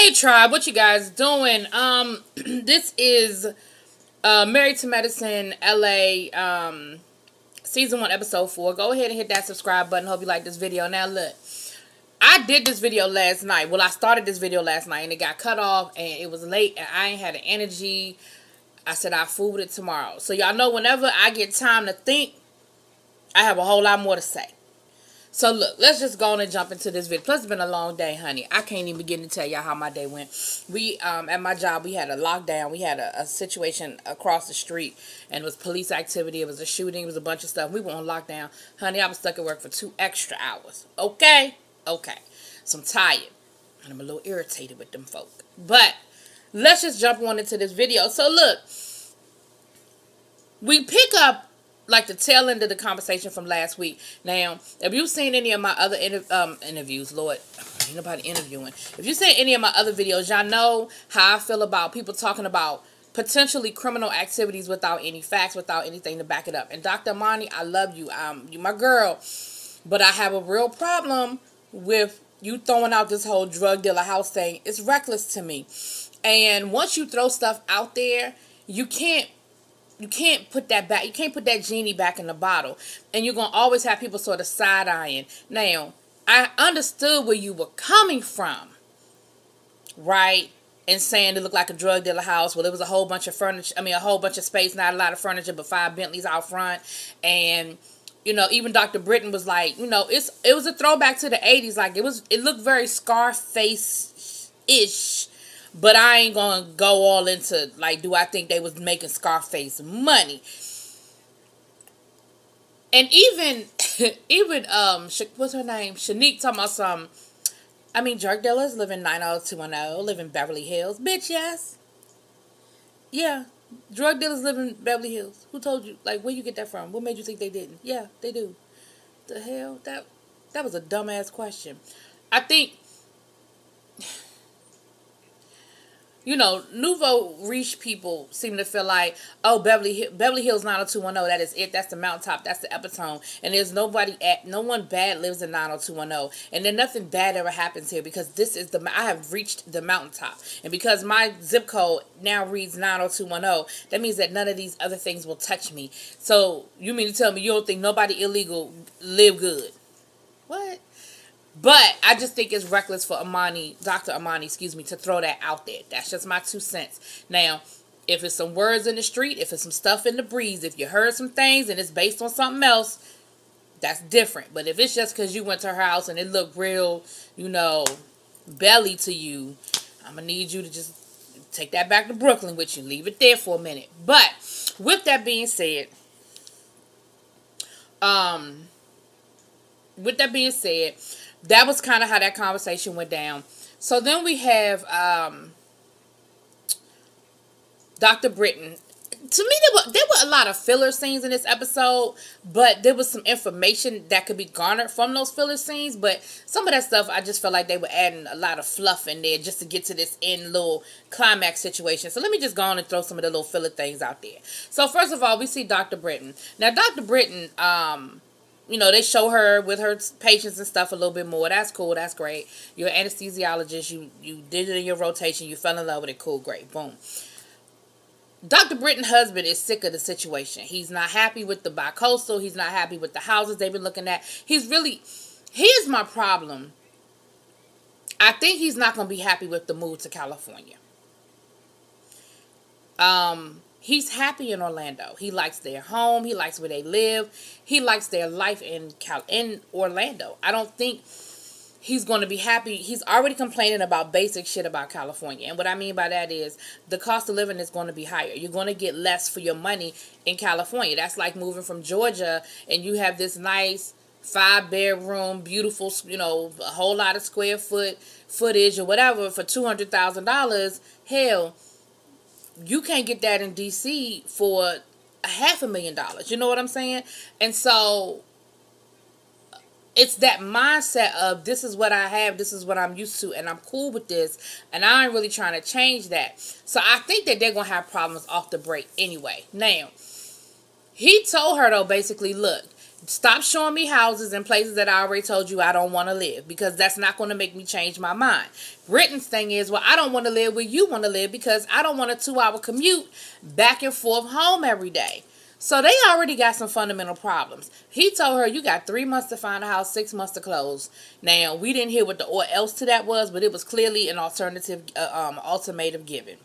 Hey tribe, what you guys doing? This is Married to Medicine LA season 1 episode 4. Go ahead and hit that subscribe button. Hope you like this video. Now look, I did this video last night. Well, I started this video last night and it got cut off and it was late and I ain't had the energy. I said I'll fool with it tomorrow. So y'all know whenever I get time to think, I have a whole lot more to say. So look, let's just go on and jump into this video. Plus, it's been a long day, honey. I can't even begin to tell y'all how my day went. We, at my job, we had a lockdown. We had a situation across the street, and it was police activity. It was a shooting. It was a bunch of stuff. We were on lockdown. Honey, I was stuck at work for 2 extra hours. Okay? Okay. So I'm tired, and I'm a little irritated with them folk. But let's just jump on into this video. So look, we pick up like the tail end of the conversation from last week. Now, if you've seen any of my other interviews, Lord, ain't nobody interviewing. If you've seen any of my other videos, y'all know how I feel about people talking about potentially criminal activities without any facts, without anything to back it up. And Dr. Amani, I love you. You my girl. But I have a real problem with you throwing out this whole drug dealer house thing. It's reckless to me. And once you throw stuff out there, you can't put that back. You can't put that genie back in the bottle. And you're going to always have people sort of side-eyeing. Now, I understood where you were coming from, right? And saying it looked like a drug dealer house. Well, it was a whole bunch of furniture. I mean, a whole bunch of space, not a lot of furniture, but 5 Bentleys out front. And, you know, even Dr. Britton was like, you know, it was a throwback to the 80s. Like, it looked very Scarface-ish. But I ain't going to go all into, like, do I think they was making Scarface money? And even, what's her name? Shanique talking about some, I mean, drug dealers live in 90210, live in Beverly Hills. Bitch, yes. Yeah, drug dealers live in Beverly Hills. Who told you? Like, where you get that from? What made you think they didn't? Yeah, they do. The hell? That was a dumbass question. I think, you know, nouveau riche people seem to feel like, oh, Beverly Hills 90210, that is it. That's the mountaintop. That's the epitome. And there's no one bad lives in 90210. And then nothing bad ever happens here because I have reached the mountaintop. And because my zip code now reads 90210, that means that none of these other things will touch me. So you mean to tell me you don't think nobody illegal live good? What? But I just think it's reckless for Dr. Amani, to throw that out there. That's just my 2 cents. Now, if it's some words in the street, if it's some stuff in the breeze, if you heard some things and it's based on something else, that's different. But if it's just because you went to her house and it looked real, you know, belly to you, I'm going to need you to just take that back to Brooklyn with you. Leave it there for a minute. But with that being said, that was kind of how that conversation went down. So then we have Dr. Britton. To me, there were a lot of filler scenes in this episode, but there was some information that could be garnered from those filler scenes. But some of that stuff, I just felt like they were adding a lot of fluff in there just to get to this end little climax situation. So let me just go on and throw some of the little filler things out there. So first of all, we see Dr. Britton. Now, Dr. Britton, you know, they show her with her patients and stuff a little bit more. That's cool. That's great. You're an anesthesiologist. You did it in your rotation. You fell in love with it. Cool. Great. Boom. Dr. Britton's husband is sick of the situation. He's not happy with the bi-coastal. He's not happy with the houses they've been looking at. Here's my problem. I think he's not going to be happy with the move to California. He's happy in Orlando. He likes their home. He likes where they live. He likes their life in Orlando. I don't think he's going to be happy. He's already complaining about basic shit about California. And what I mean by that is the cost of living is going to be higher. You're going to get less for your money in California. That's like moving from Georgia and you have this nice 5-bedroom, beautiful, you know, a whole lot of square footage or whatever for $200,000. Hell, you can't get that in D.C. for $500,000. You know what I'm saying? And so it's that mindset of this is what I have, this is what I'm used to, and I'm cool with this, and I ain't really trying to change that. So I think that they're going to have problems off the break anyway. Now, he told her, though, basically, look, Stop showing me houses in places that I already told you I don't want to live, because that's not going to make me change my mind. Britton's thing is, well, I don't want to live where you want to live because I don't want a 2-hour commute back and forth home every day. So they already got some fundamental problems. He told her, you got 3 months to find a house, 6 months to close. Now, we didn't hear what the or else to that was, but it was clearly an ultimatum given.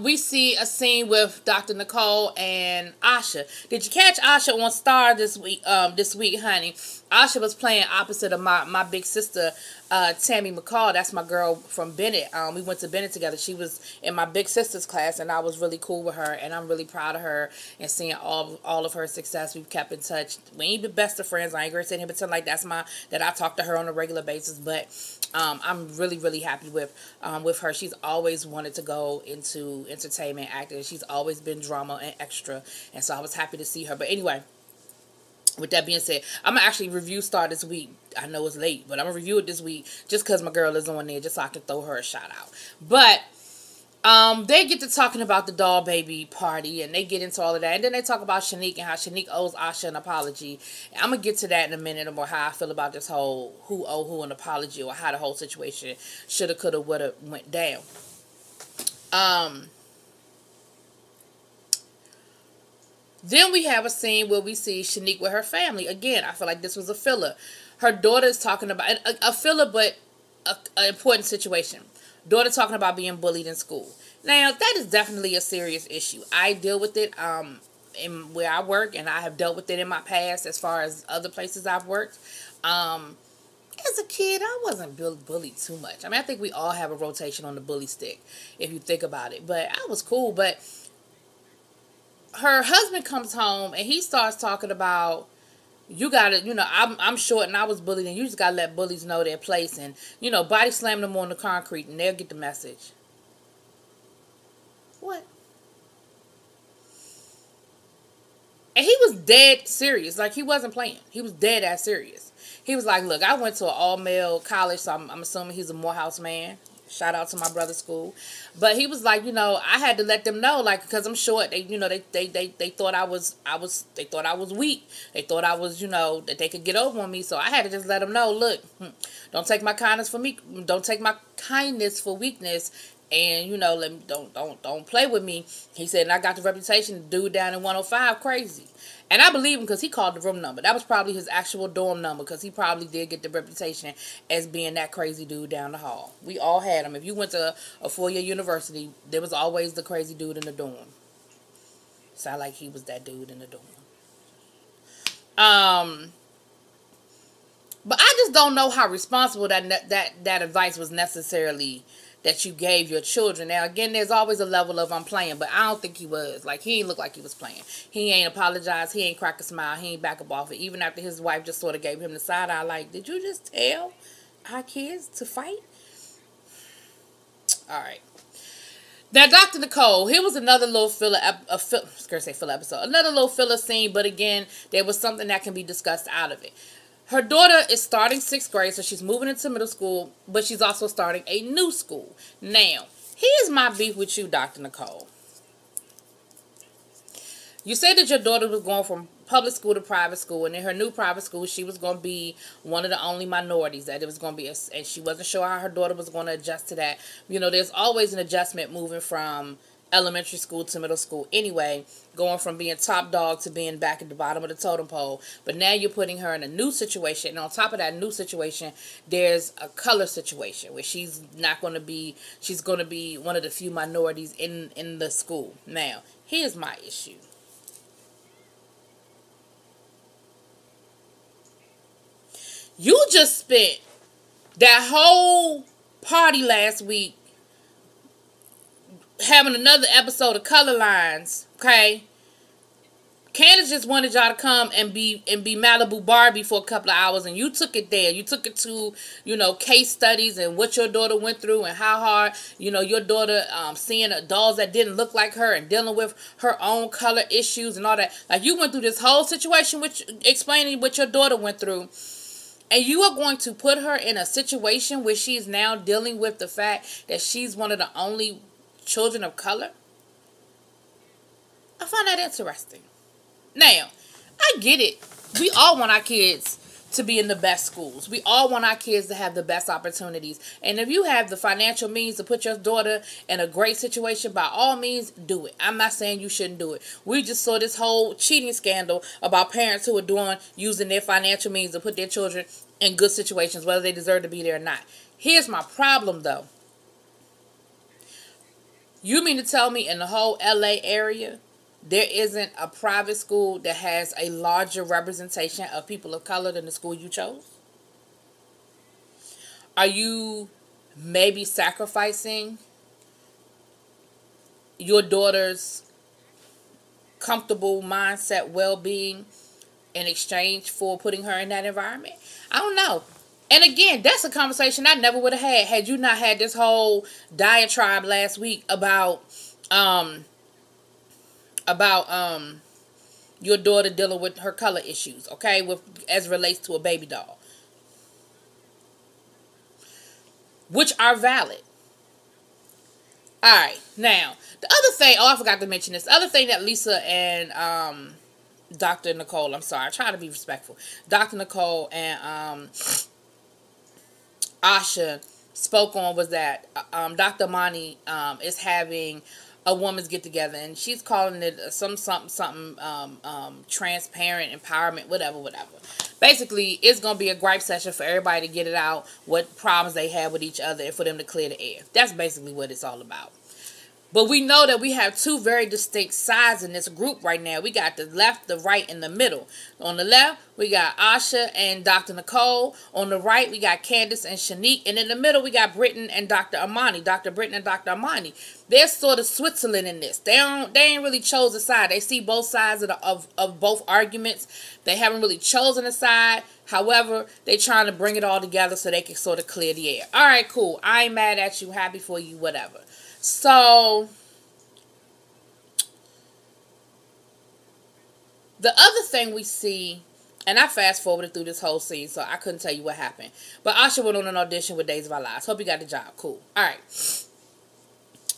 We see a scene with Dr. Nicole and Asha. Did you catch Asha on Star this week? This week, honey. Asha was playing opposite of my big sister, Tammy McCall. That's my girl from Bennett. We went to Bennett together. She was in my big sister's class, and I was really cool with her, and I'm really proud of her and seeing all of her success. We've kept in touch. We ain't the best of friends. I ain't gonna sit here and pretend like that I talk to her on a regular basis, but I'm really, really happy with her. She's always wanted to go into entertainment, acting. She's always been drama and extra, and so I was happy to see her. But anyway, with that being said, I'm going to actually review Star this week. I know it's late, but I'm going to review it this week just because my girl is on there, just so I can throw her a shout out. But they get to talking about the doll baby party, and they get into all of that. And then they talk about Shanique and how Shanique owes Asha an apology. And I'm going to get to that in a minute, about how I feel about this whole who owe who an apology, or how the whole situation shoulda, coulda, woulda went down. Then we have a scene where we see Shanique with her family. Again, I feel like this was a filler. Her daughter is talking about a filler, but an important situation. Daughter talking about being bullied in school. Now, that is definitely a serious issue. I deal with it in where I work, and I have dealt with it in my past as far as other places I've worked. As a kid, I wasn't bullied too much. I mean, I think we all have a rotation on the bully stick, if you think about it. But I was cool, but her husband comes home and he starts talking about, you gotta, I'm short and I was bullied, and you just gotta let bullies know their place, and, body slam them on the concrete and they'll get the message. What? And he was dead serious. Like, he wasn't playing. He was dead ass serious. He was like, look, I went to an all-male college, so I'm assuming he's a Morehouse man. Shout out to my brother's school. But he was like, I had to let them know, like, because I'm short. They, they thought I was they thought I was weak. They thought I was, that they could get over on me. So I had to just let them know, look, don't take my kindness for me. Don't take my kindness for weakness. And, let me, don't play with me. He said, and I got the reputation, the dude down in 105, crazy. And I believe him, because he called the room number. That was probably his actual dorm number, because he probably did get the reputation as being that crazy dude down the hall. We all had him. If you went to a 4-year university, there was always the crazy dude in the dorm. Sound like he was that dude in the dorm. But I just don't know how responsible that advice was necessarily, that you gave your children. Now, again, there's always a level of I'm playing, but I don't think he was. Like, he ain't look like he was playing. He ain't apologized. He ain't crack a smile. He ain't back up off it. Even after his wife just sort of gave him the side eye, like, did you just tell our kids to fight? All right. Now, Dr. Nicole, here was another little filler episode. Another little filler scene, but again, there was something that can be discussed out of it. Her daughter is starting 6th grade, so she's moving into middle school, but she's also starting a new school. Now, here's my beef with you, Dr. Nicole. You said that your daughter was going from public school to private school, and in her new private school, she was going to be one of the only minorities, that it was going to be, and she wasn't sure how her daughter was going to adjust to that. There's always an adjustment moving from elementary school to middle school anyway, going from being top dog to being back at the bottom of the totem pole. But now you're putting her in a new situation, and on top of that new situation, there's a color situation where she's going to be one of the few minorities in the school. Now, here's my issue. You just spent that whole party last week having another episode of Color Lines, okay? Candace just wanted y'all to come and be Malibu Barbie for a couple of hours, and you took it there. You took it to, case studies and what your daughter went through and how hard, your daughter seeing dolls that didn't look like her and dealing with her own color issues and all that. Like, you went through this whole situation, explaining what your daughter went through. And you are going to put her in a situation where she's now dealing with the fact that she's one of the only children of color? I find that interesting. Now, I get it. We all want our kids to be in the best schools. We all want our kids to have the best opportunities. And if you have the financial means to put your daughter in a great situation, by all means, do it. I'm not saying you shouldn't do it. We just saw this whole cheating scandal about parents who are using their financial means to put their children in good situations, whether they deserve to be there or not. Here's my problem, though. You mean to tell me in the whole LA area, there isn't a private school that has a larger representation of people of color than the school you chose? Are you maybe sacrificing your daughter's comfortable mindset, well-being in exchange for putting her in that environment? I don't know. And again, that's a conversation I never would have had you not had this whole diatribe last week about your daughter dealing with her color issues, okay, as relates to a baby doll, which are valid. All right, now the other thing. Oh, I forgot to mention this. The other thing that Lisa and Dr. Nicole, I'm sorry, I try to be respectful. Dr. Nicole and Asha spoke on was that Dr. Amani is having a woman's get together, and she's calling it something transparent empowerment, whatever. Basically, it's gonna be a gripe session for everybody to get it out, what problems they have with each other, and for them to clear the air. That's basically what it's all about. But we know that we have two very distinct sides in this group right now. We got the left, the right, and the middle. On the left, we got Asha and Dr. Nicole. On the right, we got Candace and Shanique. And in the middle, we got Britton and Dr. Amani. Dr. Britton and Dr. Amani. They're sort of Switzerland in this. They ain't really chose a side. They see both sides of both arguments. They haven't really chosen a side. However, they're trying to bring it all together so they can sort of clear the air. All right, cool. I ain't mad at you. Happy for you, whatever. So, the other thing we see, and I fast forwarded through this whole scene, so I couldn't tell you what happened. But Asha went on an audition with Days of Our Lives. Hope you got the job. Cool. All right.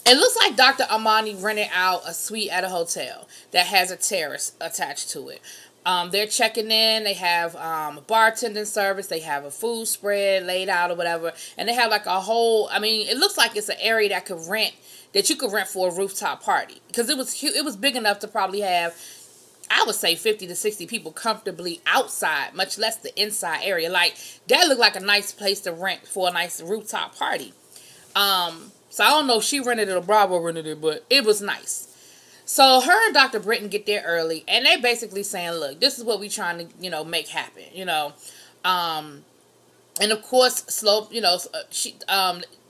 It looks like Dr. Amani rented out a suite at a hotel that has a terrace attached to it. They're checking in. They have bartending service. They have a food spread laid out or whatever. And they have like a whole, I mean, it looks like it's an area that you could rent for a rooftop party. Because it was big enough to probably have, I would say 50 to 60 people comfortably outside, much less the inside area. Like, that looked like a nice place to rent for a nice rooftop party. So I don't know if she rented it or Bravo rented it, but it was nice. So her and Dr. Britton get there early, and they basically saying, look, this is what we trying to, make happen, and of course,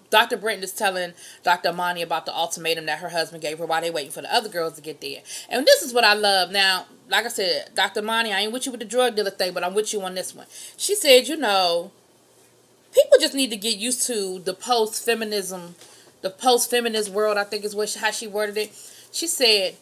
Dr. Britton is telling Dr. Amani about the ultimatum that her husband gave her while they waiting for the other girls to get there. And this is what I love. Now, like I said, Dr. Amani, I ain't with you with the drug dealer thing, but I'm with you on this one. She said, people just need to get used to the post-feminist world, I think is how she worded it. She said,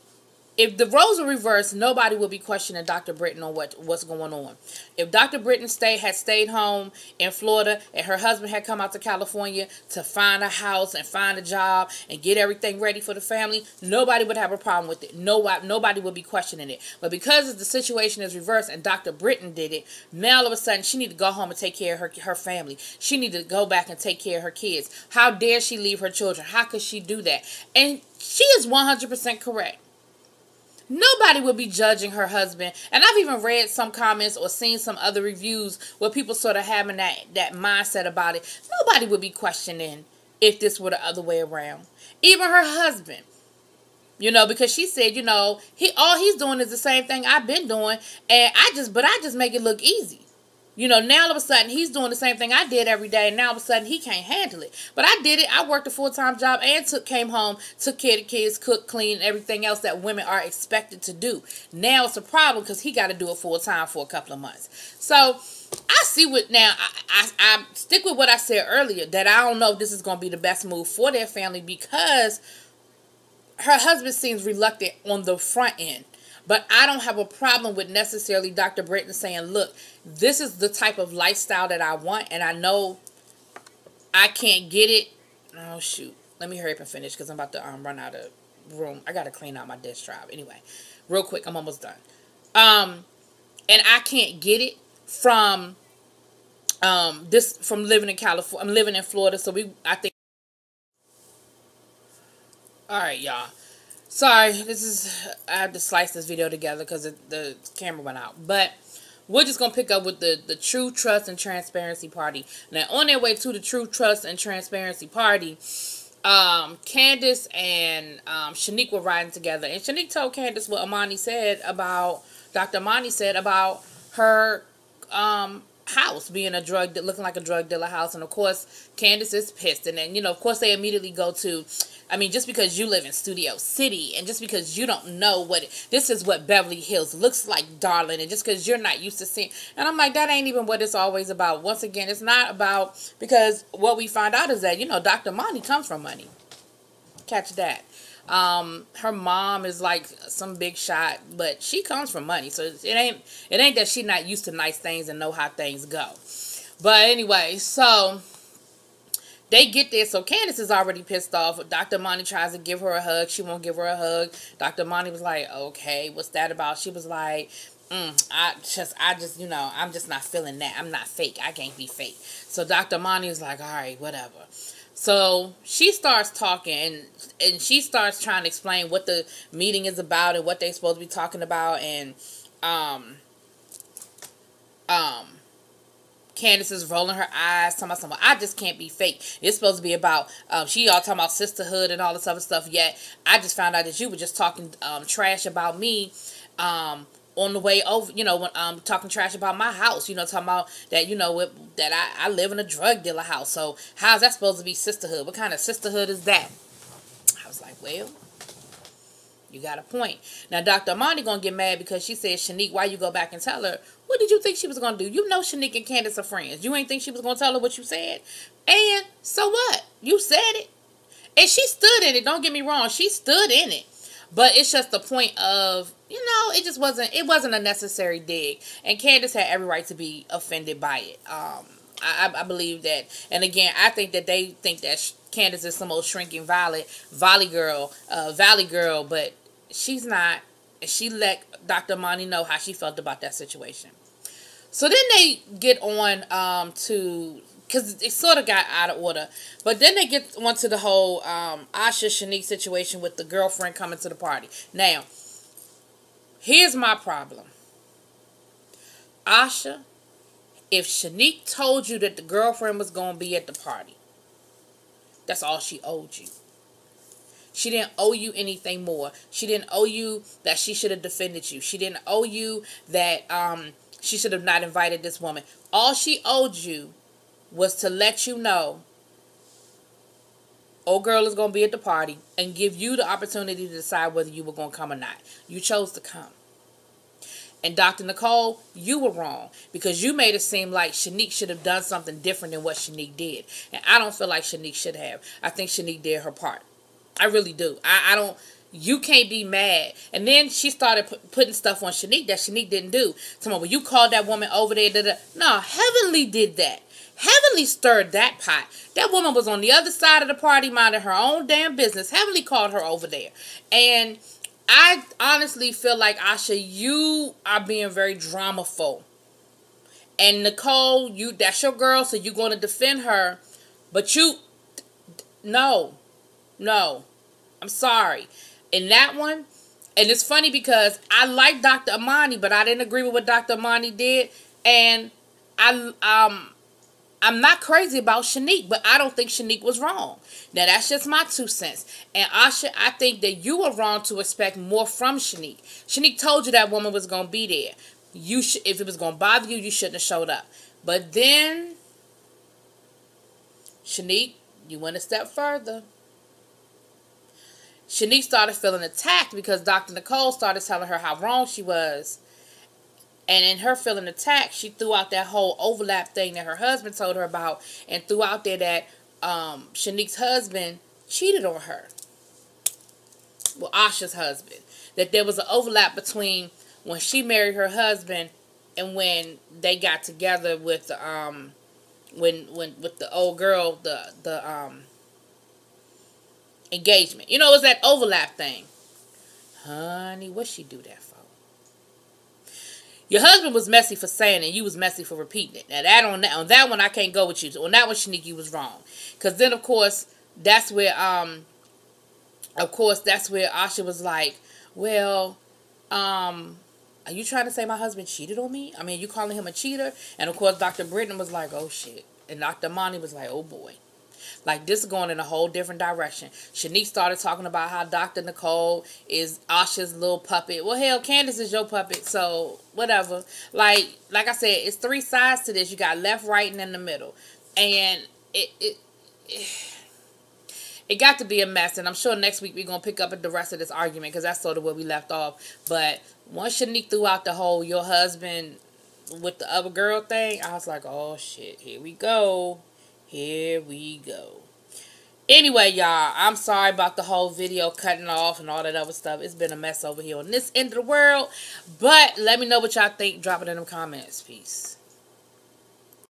if the roles were reversed, nobody would be questioning Dr. Britton on what's going on. If Dr. Britton had stayed home in Florida and her husband had come out to California to find a house and find a job and get everything ready for the family, nobody would have a problem with it. Nobody would be questioning it. But because the situation is reversed and Dr. Britton did it, now all of a sudden she need to go home and take care of her family. She need to go back and take care of her kids. How dare she leave her children? How could she do that? And she is 100% correct. Nobody would be judging her husband. And I've even read some comments or seen some other reviews where people sort of having that mindset about it. Nobody would be questioning if this were the other way around. Even her husband. Because she said, all he's doing is the same thing I've been doing. And I just make it look easy. Now all of a sudden he's doing the same thing I did every day, and now all of a sudden he can't handle it. But I did it. I worked a full-time job and came home, took care of the kids, cooked, cleaned, everything else that women are expected to do. Now it's a problem because he got to do it full-time for a couple of months. So I see I stick with what I said earlier, that I don't know if this is going to be the best move for their family because her husband seems reluctant on the front end. But I don't have a problem with necessarily Dr. Britton saying, look, this is the type of lifestyle that I want, and I know I can't get it. Oh, shoot. Let me hurry up and finish because I'm about to run out of room. I got to clean out my disk drive. Anyway, real quick, I'm almost done. And I can't get it from from living in California. I'm living in Florida, so I think. All right, y'all. Sorry, I had to slice this video together because the camera went out. But we're just going to pick up with the True Trust and Transparency Party. Now, on their way to the True Trust and Transparency Party, Candace and Shanique were riding together. And Shanique told Candace what Dr. Amani said about her house being looking like a drug dealer house. And, of course, Candace is pissed. And then, of course, they immediately go to... just because you live in Studio City and just because you don't know this is what Beverly Hills looks like, darling, and just because you're not used to seeing, and I'm like, that ain't even what it's always about. Once again, it's not about, because what we find out is that, Dr. Monty comes from money. Catch that. Her mom is like some big shot, but she comes from money, so it ain't that she's not used to nice things and know how things go. But anyway, so they get there, so Candace is already pissed off. Dr. Monty tries to give her a hug. She won't give her a hug. Dr. Monty was like, okay, what's that about? She was like, I'm just not feeling that. I'm not fake. I can't be fake. So Dr. Monty was like, all right, whatever. So she starts talking, and she starts trying to explain what the meeting is about and what they're supposed to be talking about, and Candace is rolling her eyes, talking about something. I just can't be fake. It's supposed to be about, she all talking about sisterhood and all this other stuff, yet I just found out that you were just talking trash about me on the way over, when talking trash about my house, talking about that, that I live in a drug dealer house. So how's that supposed to be sisterhood? What kind of sisterhood is that? I was like, well, you got a point. Now, Dr. Amani gonna get mad because she said, Shanique, why you go back and tell her? What did you think she was gonna do? You know Shanique and Candace are friends. You ain't think she was gonna tell her what you said? And so what? You said it. And she stood in it. Don't get me wrong. She stood in it. But it's just the point of, it wasn't a necessary dig. And Candace had every right to be offended by it. I believe that. And again, I think that they think that Candace is some old shrinking valley girl, but she's not. And she let Dr. Monty know how she felt about that situation. So then they get on to, because it sort of got out of order, but then they get on to the whole Asha Shanique situation with the girlfriend coming to the party. Now, here's my problem. Asha, if Shanique told you that the girlfriend was going to be at the party, that's all she owed you. She didn't owe you anything more. She didn't owe you that she should have defended you. She didn't owe you that she should have not invited this woman. All she owed you was to let you know, old girl is going to be at the party, and give you the opportunity to decide whether you were going to come or not. You chose to come. And Dr. Nicole, you were wrong, because you made it seem like Shanique should have done something different than what Shanique did. And I don't feel like Shanique should have. I think Shanique did her part. I really do. I don't. You can't be mad. And then she started putting stuff on Shanique that Shanique didn't do. Well, you called that woman over there. No, Heavenly did that. Heavenly stirred that pot. That woman was on the other side of the party minding her own damn business. Heavenly called her over there. And I honestly feel like, Asha, you are being very dramaful. And Nicole, that's your girl, so you're going to defend her. But no. I'm sorry. In that one, and it's funny because I like Dr. Amani, but I didn't agree with what Dr. Amani did. And I'm not crazy about Shanique, but I don't think Shanique was wrong. Now, that's just my 2 cents. And Asha, I think that you were wrong to expect more from Shanique. Shanique told you that woman was going to be there. If it was going to bother you, you shouldn't have showed up. But then, Shanique, you went a step further. Shanique started feeling attacked because Dr. Nicole started telling her how wrong she was. And in her feeling attacked, she threw out that whole overlap thing that her husband told her about, and threw out there that Shanique's husband cheated on her. Well, Asha's husband. That there was an overlap between when she married her husband and when they got together with the with the old girl, the engagement. It was that overlap thing. Honey, what she do that for? Your husband was messy for saying it. You was messy for repeating it. Now, on that one, I can't go with you. On that one, Shanique, you was wrong. Because then, of course, that's where Asha was like, well, are you trying to say my husband cheated on me? I mean, you calling him a cheater? And, of course, Dr. Britton was like, oh, shit. And Dr. Monty was like, oh, boy. Like, this is going in a whole different direction. Shanique started talking about how Dr. Nicole is Asha's little puppet. Well, hell, Candace is your puppet, so whatever. Like I said, it's three sides to this. You got left, right, and in the middle. And it got to be a mess. And I'm sure next week we're going to pick up the rest of this argument because that's sort of where we left off. But once Shanique threw out the whole your husband with the other girl thing, I was like, oh, shit, here we go. Here we go. Anyway, y'all, I'm sorry about the whole video cutting off and all that other stuff. It's been a mess over here on this end of the world. But let me know what y'all think. Drop it in the comments. Peace.